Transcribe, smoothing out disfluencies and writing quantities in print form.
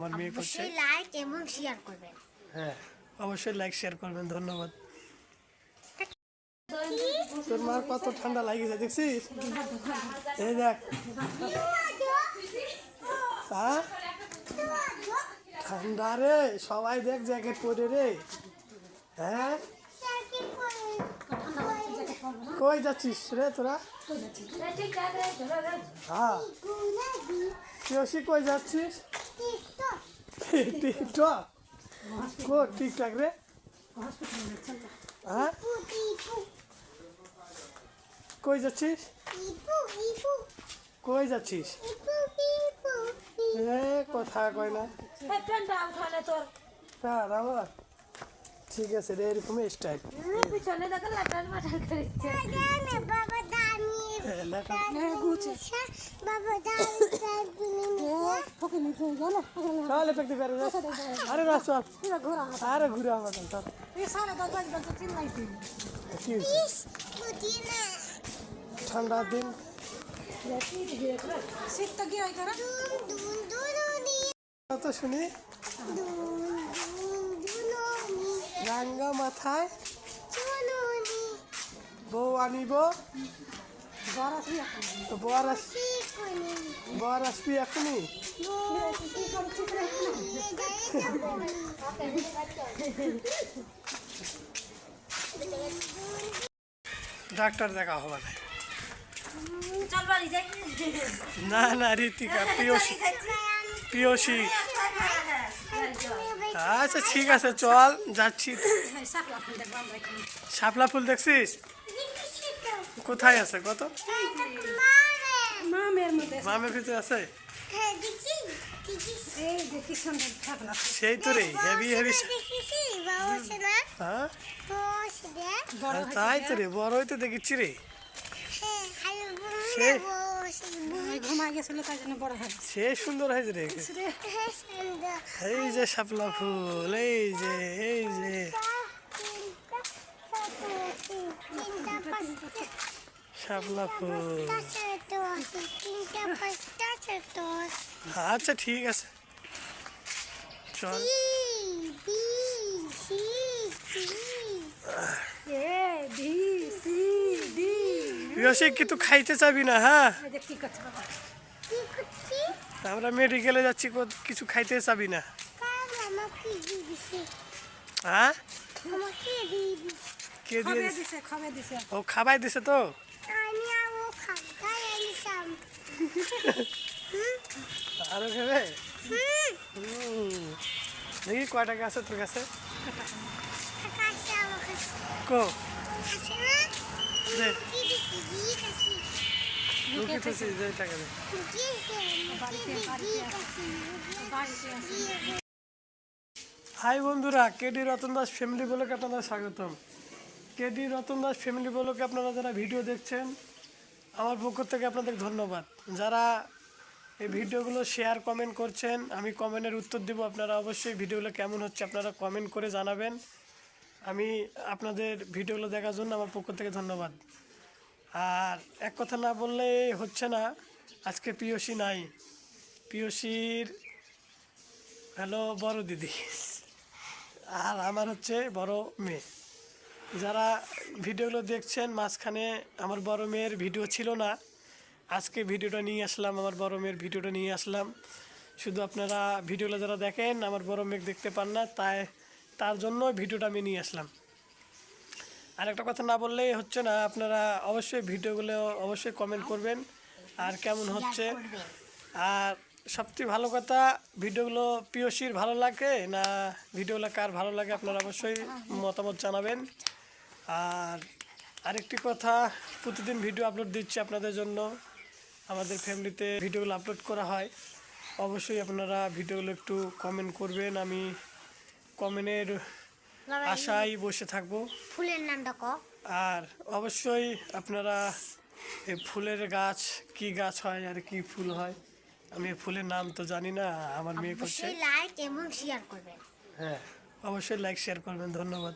আমার মেয়ে করছে, অবশ্যই লাইক এবং শেয়ার করবেন। হ্যাঁ অবশ্যই লাইক শেয়ার করবেন, ধন্যবাদ। তোর মার কত ঠান্ডা লাগিয়েছে দেখছিস, এই দেখ। হ্যাঁ ঠান্ডা রে, সবাই দেখ জ্যাকেট পরে রে। হ্যাঁ কই যাচ্ছিস রে তোরা? হ্যাঁ পিয়সী কই যাচ্ছিস? টিকটক কো টিকটক রে? হ্যাঁ কই যাচ্ছিস? কই যাচ্ছিস? কথা কয় না তার আমার। ঠিক আছে রে, এরকম স্টাইল। আরে না চল, আরে ঘুরে আমার ঠান্ডার দিন কত শুনি রাঙ্গা মাথায় বউ আনিব, বর আসবি এখনই। ডাক্তার দেখা হবে না, না ঋতিকা, পিয়সী পিয়সী। আচ্ছা ঠিক আছে চল যাচ্ছি। শাপলা ফুল দেখছিস? কোথায় আছে? কত মামের ভিতরে আছে? সেই তো রে, হেভি হেভি। হ্যাঁ তাই তো রে, বড় হইতে দেখেছি রে। সে সুন্দর হয়েছে রে। এই যে শাপলা ফুল, এই যে শাপলা ফুল। আচ্ছা ঠিক আছে চল। পিয়সী কিন্তু খাইতে চাবি না? হ্যাঁ আমরা মেডিকেলে যাচ্ছি, কিছু খাইতে চাবি না? হ্যাঁ কে দিয়েছে? ও খাবাই দিছে তো। আরো খাবে? দেখি কয় টাকা আছে তোর কাছে? কো টাকা দে। হাই বন্ধুরা, কেডি রতন দাস ফ্যামিলি ব্লগে আপনাদের স্বাগতম। কেডি রতন দাস ফ্যামিলি ব্লগে আপনারা যারা ভিডিও দেখছেন, আমার পক্ষ থেকে আপনাদের ধন্যবাদ। যারা এই ভিডিওগুলো শেয়ার কমেন্ট করছেন, আমি কমেন্টের উত্তর দেবো। আপনারা অবশ্যই ভিডিওগুলো কেমন হচ্ছে আপনারা কমেন্ট করে জানাবেন। আমি আপনাদের ভিডিওগুলো দেখার জন্য আমার পক্ষ থেকে ধন্যবাদ। আর এক কথা না বললে হচ্ছে না, আজকে পিয়সী নাই। পিয়সীর হ্যালো বড় দিদি, আর আমার হচ্ছে বড় মেয়ে। যারা ভিডিওগুলো দেখছেন, মাঝখানে আমার বড় মেয়ের ভিডিও ছিল না, আজকে ভিডিওটা নিয়ে আসলাম, আমার বড় মেয়ের ভিডিওটা নিয়ে আসলাম। শুধু আপনারা ভিডিওগুলো যারা দেখেন, আমার বড় মেয়ে দেখতে পান না, তার জন্য ভিডিওটা আমি নিয়ে আসলাম। আর একটা কথা না বললেই হচ্ছে না, আপনারা অবশ্যই ভিডিওগুলো অবশ্যই কমেন্ট করবেন আর কেমন হচ্ছে। আর সবচেয়ে ভালো কথা, ভিডিওগুলো পিয়সীর ভালো লাগে না ভিডিওগুলো কার ভালো লাগে আপনারা অবশ্যই মতামত জানাবেন। আর আরেকটি কথা, প্রতিদিন ভিডিও আপলোড দিচ্ছি আপনাদের জন্য, আমাদের ফ্যামিলিতে ভিডিওগুলো আপলোড করা হয়। অবশ্যই আপনারা ভিডিওগুলো একটু কমেন্ট করবেন, আমি কমেন্টের আশায় বসে থাকবো। ফুলের নামটা ক। আর অবশ্যই আপনারা এই ফুলের গাছ কি গাছ হয় আর কি ফুল হয়, আমি ফুলের নাম তো জানি না, আমার মেয়ে করছে। অবশ্যই লাইক এবং শেয়ার করবেন। হ্যাঁ অবশ্যই লাইক শেয়ার করবেন, ধন্যবাদ।